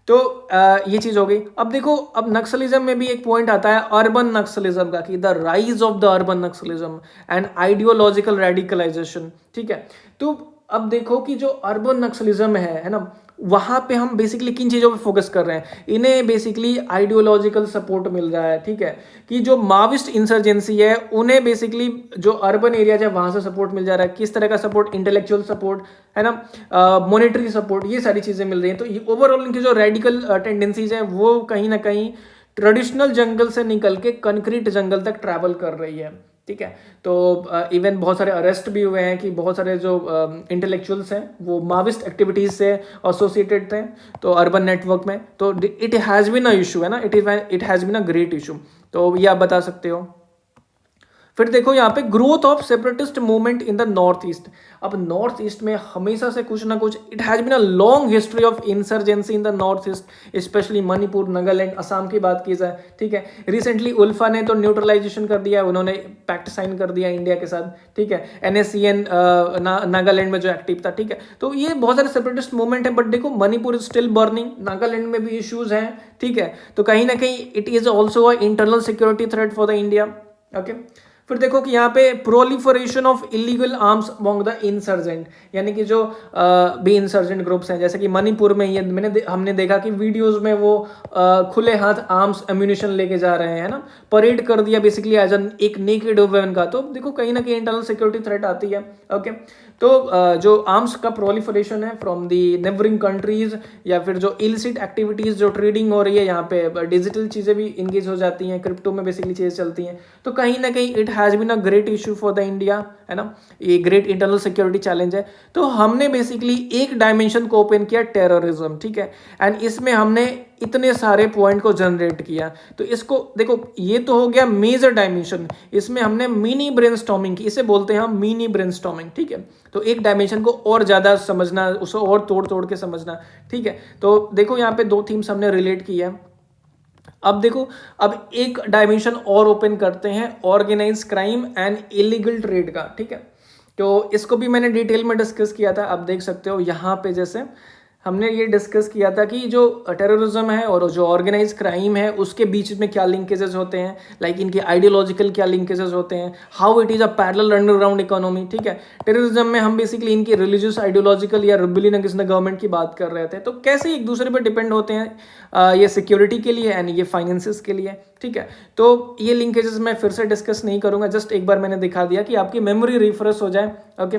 Speaker 1: तो ये चीज हो गई। अब देखो अब नक्सलिज्म में भी एक पॉइंट आता है अर्बन नक्सलिज्म का, कि the rise of the urban naxalism and ideological radicalization, ठीक है। तो अब देखो कि जो अर्बन नक्सलिज्म है ना, वहां पे हम बेसिकली किन चीजों पे फोकस कर रहे हैं, इन्हें बेसिकली आइडियोलॉजिकल सपोर्ट मिल रहा है, ठीक है। कि जो माविस्ट इंसर्जेंसी है उन्हें बेसिकली जो अर्बन एरिया है वहां से सपोर्ट मिल जा रहा है। किस तरह का सपोर्ट, इंटेलेक्चुअल सपोर्ट है ना, मॉनेटरी सपोर्ट, ये सारी चीजें मिल रही हैं। तो ओवरऑल इनकी जो रेडिकल टेंडेंसीज है वो कहीं ना कहीं ट्रेडिशनल जंगल से निकल के कंक्रीट जंगल तक ट्रैवल कर रही है, ठीक है। तो इवन बहुत सारे अरेस्ट भी हुए हैं कि बहुत सारे जो इंटेलेक्चुअल्स हैं वो माविस्ट एक्टिविटीज से एसोसिएटेड थे, तो अर्बन नेटवर्क में। तो it has been a issue है ना, it has been a great issue. तो ये आप बता सकते हो। फिर देखो यहाँ पे growth of separatist movement in the North East. अब नॉर्थ ईस्ट में हमेशा से कुछ ना कुछ, it has been a long history of insurgency in the North East, especially Manipur, Nagaland, Assam की बात की जाए, ठीक है। रिसेंटली उल्फा ने तो न्यूट्रलाइजेशन कर दिया, उन्होंने पैक्ट साइन कर दिया इंडिया के साथ, ठीक है। NSCN नागालैंड में जो एक्टिव था, ठीक है। तो ये बहुत सारे सेपरेटिस्ट मूवमेंट है। बट देखो Manipur is still burning, Nagaland में भी इश्यूज हैं, ठीक है। तो कहीं ना कहीं it is also a internal security threat for the India, okay. फिर देखो कि यहाँ पे proliferation of illegal arms among the insurgent, यानी कि जो भी इंसर्जेंट ग्रुप्स हैं, जैसे कि मणिपुर में ये हमने देखा कि वीडियोस में वो खुले हाथ आर्म्स एम्यूनिशन लेके जा रहे हैं ना, परेड कर दिया बेसिकली एज एन एक नेकेड वुमेन का। तो देखो कहीं ना कहीं इंटरनल सिक्योरिटी थ्रेट आती है, ओके। तो जो आर्म्स का प्रोलिफरेशन है फ्रॉम दी नेबरिंग कंट्रीज, या फिर जो इलिसिट एक्टिविटीज जो ट्रेडिंग हो रही है, यहाँ पे डिजिटल चीजें भी इंगेज हो जाती हैं, क्रिप्टो में बेसिकली चीजें चलती हैं। तो कहीं ना कहीं it has been a great issue for the India, है ना, ये ग्रेट इंटरनल सिक्योरिटी चैलेंज है। तो हमने बेसिकली एक डायमेंशन को ओपन किया, टेररिज्म, ठीक है। एंड इसमें हमने इतने सारे पॉइंट को जनरेट किया। तो इसको देखो, ये तो हो गया मेजर डायमेंशन। इसमें हमने मिनी ब्रेनस्टॉर्मिंग की, इसे बोलते हैं हम मिनी ब्रेनस्टॉर्मिंग, ठीक है। तो एक डायमेंशन को और ज्यादा समझना, उसे और तोड़ तोड़ के समझना, ठीक है। तो देखो यहाँ पे दो थीम्स हमने रिलेट किया है। अब देखो, अब एक डायमेंशन और ओपन करते हैं, organise crime and illegal trade का, ठीक है। तो इसको भी मैंने डिटेल में डिस्कस किया था, आप देख सकते हो यहाँ पे। जैसे हमने ये डिस्कस किया था कि जो टेररिज्म है और जो ऑर्गेनाइज क्राइम है उसके बीच में क्या लिंकेजेस होते हैं, लाइक इनके आइडियोलॉजिकल क्या लिंकेजेस होते हैं, how it is a parallel underground economy, ठीक है। टेररिज्म में हम बेसिकली इनकी रिलीजियस, आइडियोलॉजिकल या रिबेलियन अगेंस्ट द गवर्नमेंट की बात कर रहे थे। तो कैसे एक दूसरे पर डिपेंड होते हैं, ये सिक्योरिटी के लिए एंड ये फाइनेंसिस के लिए, ठीक है। तो ये लिंकेजेस मैं फिर से डिस्कस नहीं करूंगा, जस्ट एक बार मैंने दिखा दिया कि आपकी मेमोरी रिफ्रेश हो जाए, ओके।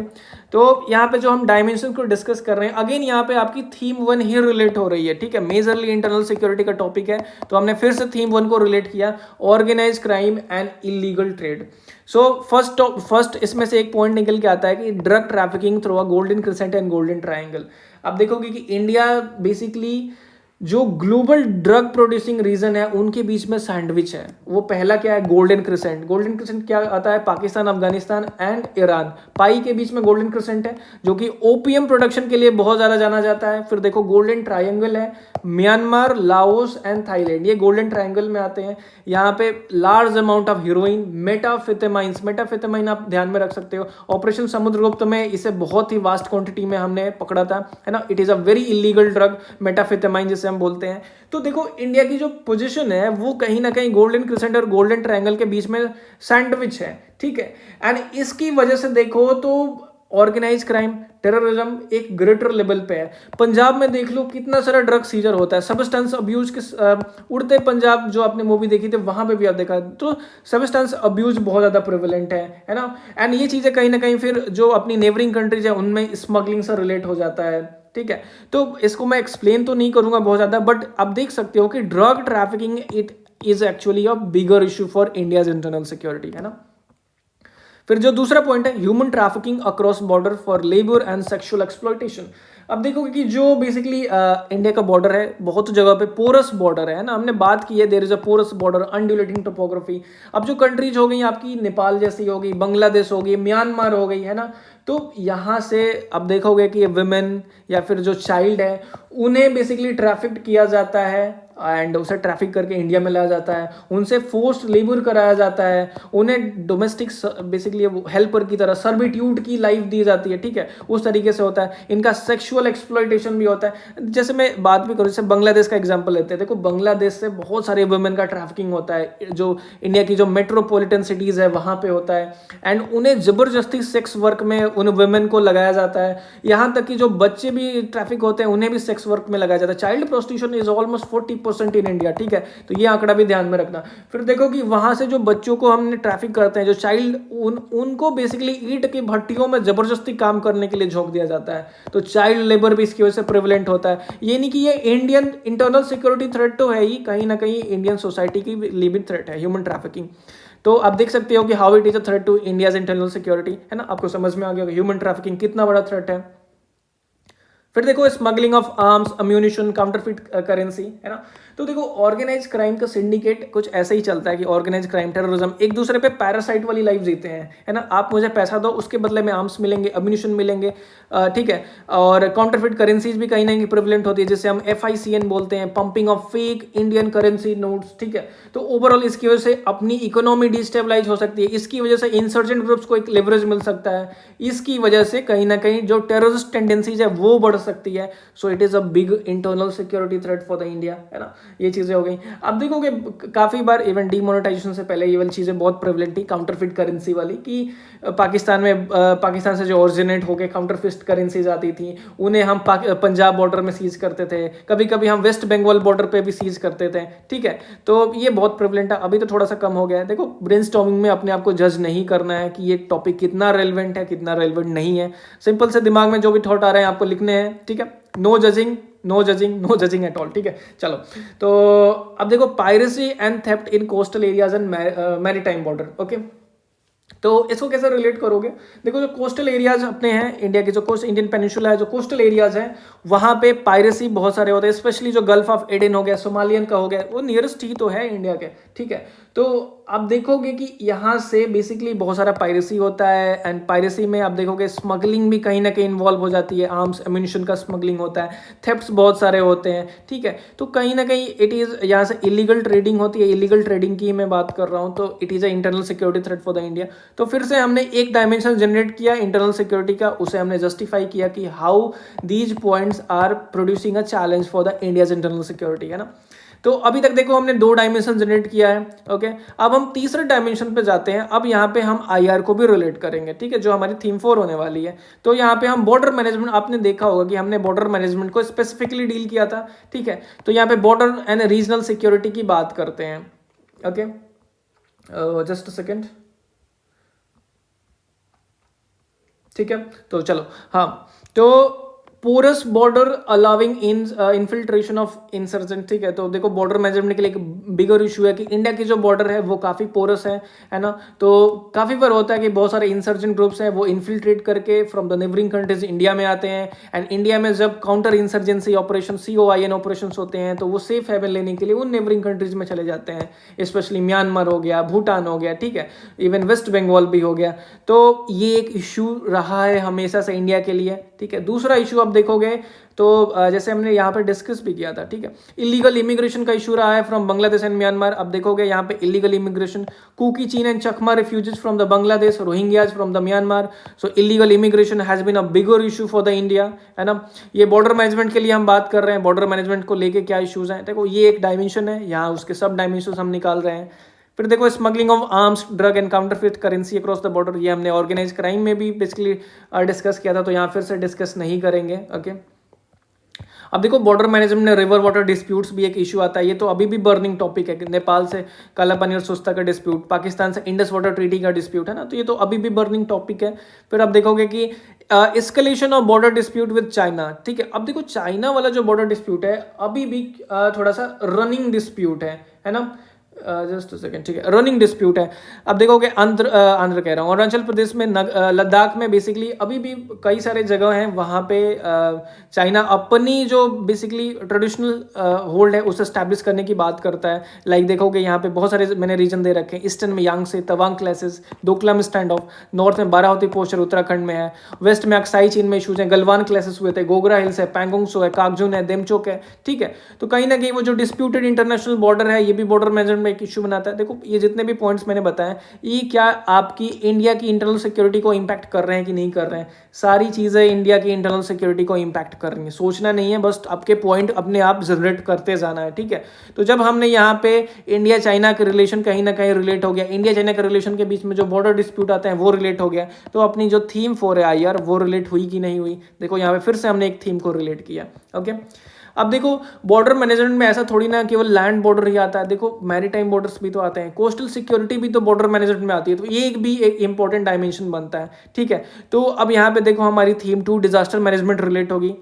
Speaker 1: तो यहाँ पे जो हम डायमेंशन को डिस्कस कर रहे हैं, अगेन यहाँ पे आपकी थीम 1 ही रिलेट हो रही है, ठीक है। मेजरली इंटरनल सिक्योरिटी का टॉपिक है, तो हमने फिर से थीम 1 को रिलेट किया, organise crime and illegal trade. So first इसमें से एक पॉइंट निकल के आता है कि drug trafficking through a golden crescent and golden triangle. आप देखोगे कि इंडिया बेसिकली जो ग्लोबल ड्रग प्रोड्यूसिंग रीजन है उनके बीच में सैंडविच है। वो पहला क्या है, गोल्डन क्रिसेंट। गोल्डन क्रिसेंट क्या आता है, पाकिस्तान, अफगानिस्तान एंड ईरान, पाई के बीच में गोल्डन क्रिसेंट है, जो कि ओपीएम प्रोडक्शन के लिए बहुत ज्यादा जाना जाता है। फिर देखो गोल्डन ट्रायंगल है, म्यांमार, लाओस एंड थाईलैंड, ये गोल्डन ट्रायंगल में आते हैं। यहाँ पे लार्ज अमाउंट ऑफ हीरोइन, मेटाफेटामाइन आप ध्यान में रख सकते हो। ऑपरेशन समुद्रगुप्त में इसे बहुत ही वास्ट क्वांटिटी में हमने पकड़ा था, है ना। It is a very illegal drug, methamphetamine जिसे हम बोलते हैं। तो देखो इंडिया की जो पोजीशन है वो कहीं ना कहीं गोल्डन क्रिसेंट और गोल्डन ट्रायंगल के बीच में सैंडविच है, ठीक है। एंड इसकी वजह से देखो तो ऑर्गेनाइज क्राइम, टेररिज्म एक ग्रेटर लेवल पे है। पंजाब में देख लो कितना सारा ड्रग सीजर होता है, सब्सटेंस अब्यूज के उड़ते पंजाब जो आपने मूवी देखी थी वहां पे भी आप देखा, तो सब्सटेंस अब्यूज बहुत ज्यादा प्रिवेलेंट है ना। एंड ये चीजें कहीं ना कहीं फिर जो अपनी नेबरिंग कंट्रीज है उनमें स्मगलिंग से रिलेट हो जाता है, ठीक है। तो इसको मैं एक्सप्लेन तो नहीं करूंगा बहुत ज्यादा, बट आप देख सकते हो कि drug trafficking it is actually a bigger issue for India's internal security, है ना। फिर जो दूसरा पॉइंट है, human trafficking across border for labour and sexual exploitation. अब देखोगे कि जो बेसिकली इंडिया का बॉर्डर है, बहुत जगह पे पोरस बॉर्डर है ना, हमने बात की है, there is a porous border, undulating topography. अब जो कंट्रीज हो गई आपकी, नेपाल जैसी हो गई, बांग्लादेश हो गई, म्यांमार हो गई, है ना, तो यहाँ से अब देखोगे कि वुमेन या फिर जो चाइल्ड है उन्हें बेसिकली ट्रैफिक्ड किया जाता है एंड उसे ट्रैफिक करके इंडिया में लाया जाता है, उनसे फोर्स्ड लेबर कराया जाता है, उन्हें डोमेस्टिक बेसिकली हेल्पर की तरह सर्विट्यूड की लाइफ दी जाती है, ठीक है, उस तरीके से होता है। इनका सेक्सुअल एक्सप्लॉयटेशन भी होता है। जैसे मैं बात भी करूँ, जैसे बांग्लादेश का एग्जांपल लेते हैं, देखो बांग्लादेश से बहुत सारे वुमेन का ट्रैफिकिंग होता है, जो इंडिया की जो मेट्रोपॉलिटन सिटीज है वहां पे होता है, एंड उन्हें जबरदस्ती सेक्स वर्क में उन वुमेन को लगाया जाता है। यहाँ तक कि जो बच्चे भी ट्रैफिक होते हैं उन्हें भी सेक्स वर्क में लगाया जाता है। Child prostitution is almost 40% in India, ठीक है, तो ये आंकड़ा भी ध्यान में रखना। फिर देखो कि वहां से जो बच्चों को हमने ट्रैफिक करते हैं, जो चाइल्ड, उनको बेसिकली ईंट की भट्टियों में जबरदस्ती काम करने के लिए झोंक दिया जाता है, तो चाइल्ड लेबर भी इसकी वजह से प्रिवलेंट होता है। ये नहीं कि ये इंडियन इंटरनल सिक्योरिटी थ्रेट तो है ही, कहीं ना कहीं इंडियन सोसाइटी की भी थ्रेट है ह्यूमन ट्रैफिकिंग। तो आप देख सकते हो कि how it is a threat to India's internal security, है ना, आपको समझ में आ गया ह्यूमन ट्रैफिकिंग कितना बड़ा थ्रेट है। फिर देखो smuggling of arms, ammunition, counterfeit currency, है ना। तो देखो ऑर्गेनाइज क्राइम का सिंडिकेट कुछ ऐसे ही चलता है कि ऑर्गेनाइज क्राइम, टेररिज्म एक दूसरे पे पैरासाइट वाली लाइफ जीते हैं, है ना। आप मुझे पैसा दो, उसके बदले में आर्म्स मिलेंगे, अम्यूनिशन मिलेंगे, ठीक है। और काउंटरफिट करेंसीज भी कहीं ना कहीं प्रिवलेंट होती है, जिसे हम FICN बोलते हैं, pumping of fake Indian currency notes, ठीक है। तो ओवरऑल इसकी वजह से अपनी इकोनॉमी डिस्टेबलाइज हो सकती है, इसकी वजह से इंसर्जेंट ग्रुप्स को एक लेवरेज मिल सकता है, इसकी वजह से कहीं ना कहीं जो टेररिस्ट टेंडेंसीज है वो बढ़ सकती है। So it is a big internal security threat for the India, है ना। ये चीजें हो गई। अब देखोगे काफी बार इवन डीमोनेटाइजेशन से पहले ये वाली चीजें बहुत प्रेवलेंट थी, काउंटरफिट करेंसी वाली, कि पाकिस्तान से जो ओरिजिनेट होके काउंटरफिट करेंसीज आती थी उन्हें हम पंजाब बॉर्डर में सीज करते थे, कभी कभी हम वेस्ट बंगाल बॉर्डर पे भी सीज करते थे, ठीक है। तो ये बहुत प्रेवलेंट है, अभी तो थोड़ा सा कम हो गया है। देखो ब्रेनस्टॉर्मिंग में अपने आप को जज नहीं करना है कि ये टॉपिक कितना रेलिवेंट है, कितना रेलिवेंट नहीं है। सिंपल से दिमाग में जो भी थॉट आ रहे हैं आपको लिखने हैं, ठीक है। No judging, no judging, no judging at all, ठीक है। चलो, तो अब देखो piracy and theft in coastal areas and maritime border, okay. तो इसको कैसे रिलेट करोगे, देखो जो कोस्टल एरियाज अपने हैं इंडिया के, जो कोस्ट इंडियन पेनिनसुला है, जो कोस्टल एरियाज हैं वहां पे पायरेसी बहुत सारे होते हैं, स्पेशली जो गल्फ ऑफ एडन हो गया, सोमालियन का हो गया, वो नियरेस्ट ही तो है इंडिया के, ठीक है। तो आप देखोगे कि यहाँ से बेसिकली बहुत सारा पायरेसी होता है, एंड पायरेसी में आप देखोगे स्मगलिंग भी कहीं ना कहीं इन्वॉल्व हो जाती है, आर्म्स एम्यूनिशन का स्मगलिंग होता है, थेफ्ट्स बहुत सारे होते हैं, ठीक है। तो कहीं ना कहीं इट इज यहाँ से इलीगल ट्रेडिंग होती है, इलीगल ट्रेडिंग की मैं बात कर रहा हूँ, तो it is a internal security threat for the India. तो फिर से हमने एक डायमेंशन जनरेट किया इंटरनल सिक्योरिटी का, उसे हमने जस्टिफाई किया कि how these points are producing a challenge for the India's internal security, है ना। तो अभी तक देखो हमने 2 डायमेंशन जनरेट किया है, ओके। अब हम तीसरे डायमेंशन पे जाते हैं। अब यहाँ पे हम IR को भी रिलेट करेंगे, ठीक है, जो हमारी थीम 4 होने वाली है। तो यहाँ पे हम बॉर्डर मैनेजमेंट, आपने देखा होगा कि हमने बॉर्डर मैनेजमेंट को स्पेसिफिकली डील किया था, ठीक है। तो यहाँ पे बॉर्डर एंड रीजनल सिक्योरिटी की बात करते हैं, ओके। जस्ट अ सेकेंड, ठीक है। तो चलो, हाँ, तो porous border allowing infiltration of insurgent, ठीक है। तो देखो बॉर्डर मैनेजमेंट के लिए एक बिगर इशू है कि इंडिया की जो बॉर्डर है वो काफी पोरस है ना। तो काफी बार होता है कि बहुत सारे इंसर्जेंट ग्रुप्स हैं वो इन्फिल्ट्रेट करके from the neighbouring countries India में आते हैं, एंड इंडिया में जब counter insurgency operation COIN operation होते हैं तो वो सेफ हेवन लेने के लिए उन नेबरिंग कंट्रीज में चले जाते हैं, स्पेशली म्यांमार हो गया, भूटान हो गया, ठीक है, इवन वेस्ट बंगाल भी हो गया। तो ये एक इशू रहा है हमेशा से इंडिया के लिए, ठीक है। दूसरा इशू आप देखोगे तो जैसे हमने यहाँ पे डिस्कस भी किया था, ठीक है, इलीगल इमिग्रेशन का इशू रहा है फ्रॉम बांग्लादेश एंड म्यांमार। अब देखोगे यहाँ पे illegal immigration, Kuki, Chin and Chakma refugees from the Bangladesh, Rohingyas from the Myanmar. So illegal immigration has been a bigger issue for the India, है ना। ये बॉर्डर मैनेजमेंट के लिए हम बात कर रहे हैं, बॉर्डर मैनेजमेंट को लेके क्या इशूज हैं, देखो ये एक डायमेंशन है, यहाँ उसके सब डायमेंशन हम निकाल रहे हैं। फिर देखो smuggling of arms, drug and counterfeit currency across the border, ये हमने ऑर्गेनाइज क्राइम में भी बेसिकली डिस्कस किया था, तो यहाँ फिर से डिस्कस नहीं करेंगे। ओके, अब देखो बॉर्डर मैनेजमेंट में रिवर वाटर डिस्प्यूट्स भी एक इशू आता है, ये तो अभी भी बर्निंग टॉपिक है। नेपाल से काला पानी और सुस्ता का डिस्प्यूट, पाकिस्तान से इंडस वाटर ट्रीटी का डिस्प्यूट है ना, तो ये तो अभी भी बर्निंग टॉपिक है। फिर आप देखोगे कि escalation of border dispute with China, ठीक है। अब देखो चाइना वाला जो बॉर्डर डिस्प्यूट है अभी भी थोड़ा सा रनिंग डिस्प्यूट है ना, जस्ट सेकंड, ठीक है, रनिंग डिस्प्यूट है। अब देखोगे आंध्र कह रहा हूँ, अरुणाचल प्रदेश में लद्दाख में बेसिकली अभी भी कई सारे जगह हैं वहाँ पे चाइना अपनी जो बेसिकली ट्रेडिशनल होल्ड है उसे स्टैब्लिश करने की बात करता है। लाइक देखोगे यहाँ पे बहुत सारे मैंने रीजन दे रखे हैं, ईस्टर्न में यांगसे, Tawang classes, Doklam stand of, north में बारावती पोस्चर उत्तराखंड में है, वेस्ट में अक्साई चीन में इशूज हैं, गलवान क्लासेस हुए थे, गोगरा हिल्स है, पैंगोंग सो है, कागजुन है, देमचोक है, ठीक है। तो कहीं ना कहीं वो जो डिस्प्यूटेड इंटरनेशनल बॉर्डर है ये भी बॉर्डर मैनेजमेंट एक इशू बनाता है। देखो ये जितने भी पॉइंट्स मैंने बताए ये क्या आपकी इंडिया की इंटरनल सिक्योरिटी को इंपैक्ट कर रहे हैं कि नहीं कर रहे हैं, सारी चीजें इंडिया की इंटरनल सिक्योरिटी को इंपैक्ट कर रही हैं। सोचना नहीं है, बस आपके पॉइंट अपने आप जनरेट करते जाना है, ठीक है। तो जब हमने यहाँ पे इंडिया चाइना के रिलेशन कहीं ना कहीं रिलेट हो गया, इंडिया चाइना के रिलेशन के बीच में जो बॉर्डर डिस्प्यूट आते हैं वो रिलेट हो गया, तो अपनी जो थीम 4 है आईआर वो रिलेट हुई कि नहीं हुई। देखो यहाँ पे फिर से हमने एक थीम को रिलेट किया। ओके, अब देखो बॉर्डर मैनेजमेंट में ऐसा थोड़ी ना केवल लैंड बॉर्डर ही आता है, देखो मैरीटाइम बॉर्डर्स भी तो आते हैं, कोस्टल सिक्योरिटी भी तो बॉर्डर मैनेजमेंट में आती है, तो ये भी एक इंपॉर्टेंट डायमेंशन बनता है, ठीक है। तो अब यहाँ पे देखो हमारी थीम 2 डिजास्टर मैनेजमेंट रिलेट होगी,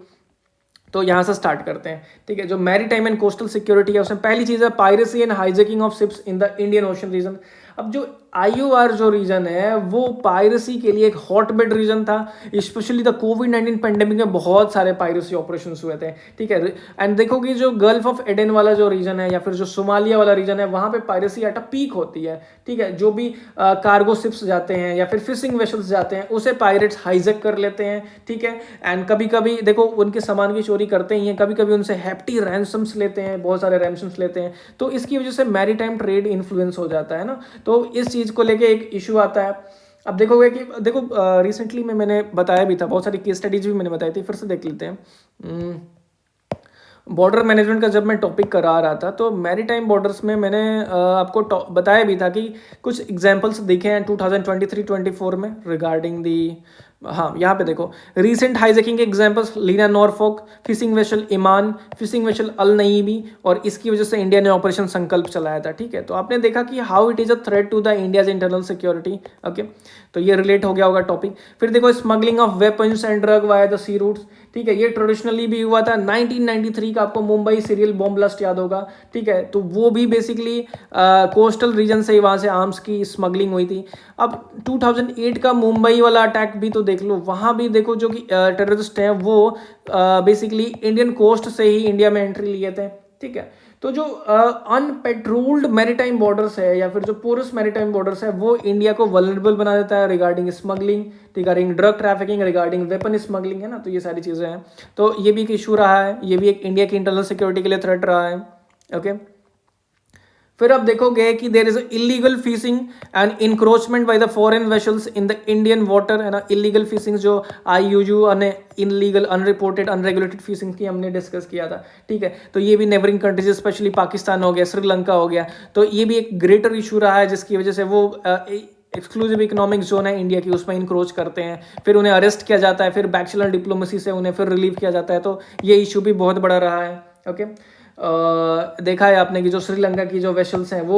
Speaker 1: तो यहाँ से स्टार्ट करते हैं, ठीक है। जो मैरीटाइम एंड कोस्टल सिक्योरिटी है उसमें पहली चीज है piracy and hijacking of ships in the Indian ocean region. अब जो IOR जो रीजन है वो पायरेसी के लिए एक हॉटबेड रीजन था, स्पेशली द कोविड-19 पेंडेमिक में बहुत सारे पायरेसी ऑपरेशंस हुए थे, ठीक है। एंड देखोगे जो गल्फ ऑफ एडन वाला जो रीजन है या फिर जो सोमालिया वाला रीजन है वहां पे पायरेसी एट अ पीक होती है, ठीक है। जो भी कार्गो शिप्स जाते हैं या फिर फिशिंग वेसल्स जाते हैं उसे पायरेट्स हाईजैक कर लेते हैं, ठीक है। एंड कभी कभी देखो उनके सामान की चोरी करते ही हैं, कभी कभी उनसे हैप्टी रैंसम्स लेते हैं, बहुत सारे रैंसम्स लेते हैं, तो इसकी वजह से मैरीटाइम ट्रेड इन्फ्लुएंस हो जाता है ना, तो इस चीज को लेके एक इशू आता है। अब देखोगे कि देखो रिसेंटली में मैंने बताया भी था, बहुत सारी केस स्टडीज भी मैंने बताई थी, फिर से देख लेते हैं। बॉर्डर मैनेजमेंट का जब मैं टॉपिक करा रहा था तो मैरीटाइम बॉर्डर्स में मैंने आपको बताया भी था कि कुछ एग्जांपल्स देखे हैं 2023-24 में रिगार्डिंग दी। हाँ यहाँ पे देखो रीसेंट हाईजैकिंग के examples, Lila Norfolk, fishing vessel Iman, fishing vessel Al Naeemi, और इसकी वजह से इंडिया ने ऑपरेशन संकल्प चलाया था, ठीक है। तो आपने देखा कि how it is a threat to the India's internal security. Okay, तो ये रिलेट हो गया होगा टॉपिक। फिर देखो smuggling of weapons and drug via the sea routes, ठीक है, ये ट्रेडिशनली भी हुआ था 1993 का, आपको मुंबई सीरियल बॉम्ब ब्लास्ट याद होगा, ठीक है। तो वो भी बेसिकली कोस्टल रीजन से वहां से आर्म्स की स्मगलिंग हुई थी। अब 2008 का मुंबई वाला अटैक भी तो देख लो, वहां भी देखो जो कि टेररिस्ट हैं वो बेसिकली इंडियन कोस्ट से ही इंडिया में एंट्री लिए थे, ठीक है। तो जो अनपेट्रोल्ड मैरीटाइम बॉर्डर्स है या फिर जो पोरस मैरीटाइम बॉर्डर्स है वो इंडिया को वल्नरेबल बना देता है regarding smuggling, regarding drug trafficking, regarding weapon smuggling, है ना। तो ये सारी चीजें हैं, तो ये भी एक इशू रहा है, ये भी एक इंडिया की इंटरनल सिक्योरिटी के लिए थ्रेट रहा है। ओके, फिर आप देखोगे कि there is illegal fishing and encroachment by the foreign vessels in the Indian water, है ना। इलीगल फिशिंग जो IUU ने इनलीगल अनरिपोर्टेड अनरेगुलेटेड फिशिंग की हमने डिस्कस किया था, ठीक है। तो ये भी नेबरिंग कंट्रीज स्पेशली पाकिस्तान हो गया, श्रीलंका हो गया, तो ये भी एक ग्रेटर इशू रहा है जिसकी वजह से वो एक्सक्लूसिव इकोनॉमिक जोन है इंडिया की उसमें इंक्रोच करते हैं, फिर उन्हें अरेस्ट किया जाता है, फिर बैचलर डिप्लोमेसी से उन्हें फिर रिलीव किया जाता है, तो ये इशू भी बहुत बड़ा रहा है। ओके, देखा है आपने कि जो श्रीलंका की जो वेसल्स हैं वो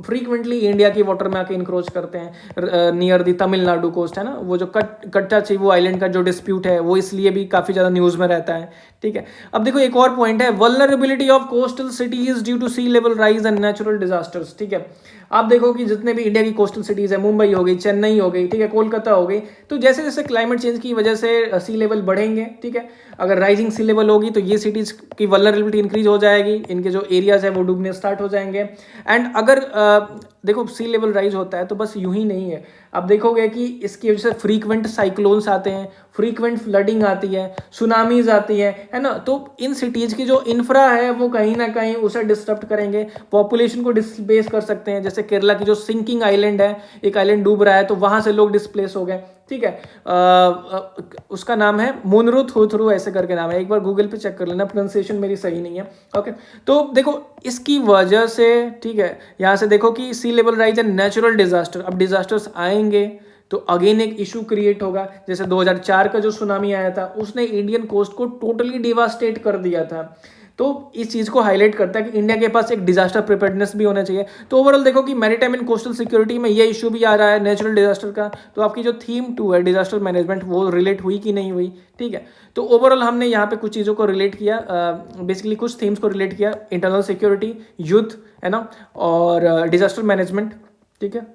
Speaker 1: फ्रीक्वेंटली इंडिया की वाटर में आके इंक्रोच करते हैं नियर दी तमिलनाडु कोस्ट, है ना। वो जो कट्टाचीवू आइलैंड का जो डिस्प्यूट है वो इसलिए भी काफी ज्यादा न्यूज में रहता है, ठीक है। अब देखो एक और पॉइंट है vulnerability of coastal cities due to sea level rise and natural disasters, ठीक है। आप देखो कि जितने भी इंडिया की कोस्टल सिटीज है, मुंबई हो गई, चेन्नई हो गई, ठीक है, कोलकाता हो गई, तो जैसे जैसे क्लाइमेट चेंज की वजह से सी लेवल बढ़ेंगे, ठीक है, अगर राइजिंग सी लेवल होगी तो ये सिटीज की वल्नरेबिलिटी इंक्रीज हो जाएगी, इनके जो एरियाज है वो डूबने स्टार्ट हो जाएंगे। एंड अगर देखो सी लेवल राइज होता है तो बस यूं ही नहीं है, आप देखोगे कि इसकी वजह से फ्रीक्वेंट साइक्लोन्स आते हैं, फ्रीक्वेंट फ्लडिंग आती है, सुनामीज आती है ना। तो इन सिटीज की जो इंफ्रा है वो कहीं ना कहीं उसे डिस्टर्ब करेंगे, पॉपुलेशन को डिस्प्लेस कर सकते हैं। जैसे केरला की जो सिंकिंग आइलैंड है, एक आइलैंड डूब रहा है तो वहां से लोग डिस्प्लेस हो गए, ठीक है। उसका नाम है मुनरुथुथुरु ऐसे करके नाम है, एक बार गूगल पे चेक कर लेना, प्रोनाउंसिएशन मेरी सही नहीं है। ओके, तो देखो इसकी वजह से, ठीक है, यहाँ से देखो कि sea level rise and natural disaster, अब डिजास्टर्स आएंगे तो अगेन एक इशू क्रिएट होगा। जैसे 2004 का जो सुनामी आया था उसने इंडियन कोस्ट को टोटली डिवास्टेट कर दिया था। तो इस चीज़ को हाईलाइट करता है कि इंडिया के पास एक डिजास्टर प्रिपेयर्डनेस भी होना चाहिए। तो ओवरऑल देखो कि मैरीटाइम एंड कोस्टल सिक्योरिटी में ये इशू भी आ रहा है नेचुरल डिजास्टर का। तो आपकी जो थीम 2 है डिजास्टर मैनेजमेंट, वो रिलेट हुई कि नहीं हुई, ठीक है। तो ओवरऑल हमने यहाँ पे कुछ चीज़ों को रिलेट किया, बेसिकली कुछ थीम्स को रिलेट किया, इंटरनल सिक्योरिटी, युद्ध, है ना, और डिजास्टर मैनेजमेंट, ठीक है।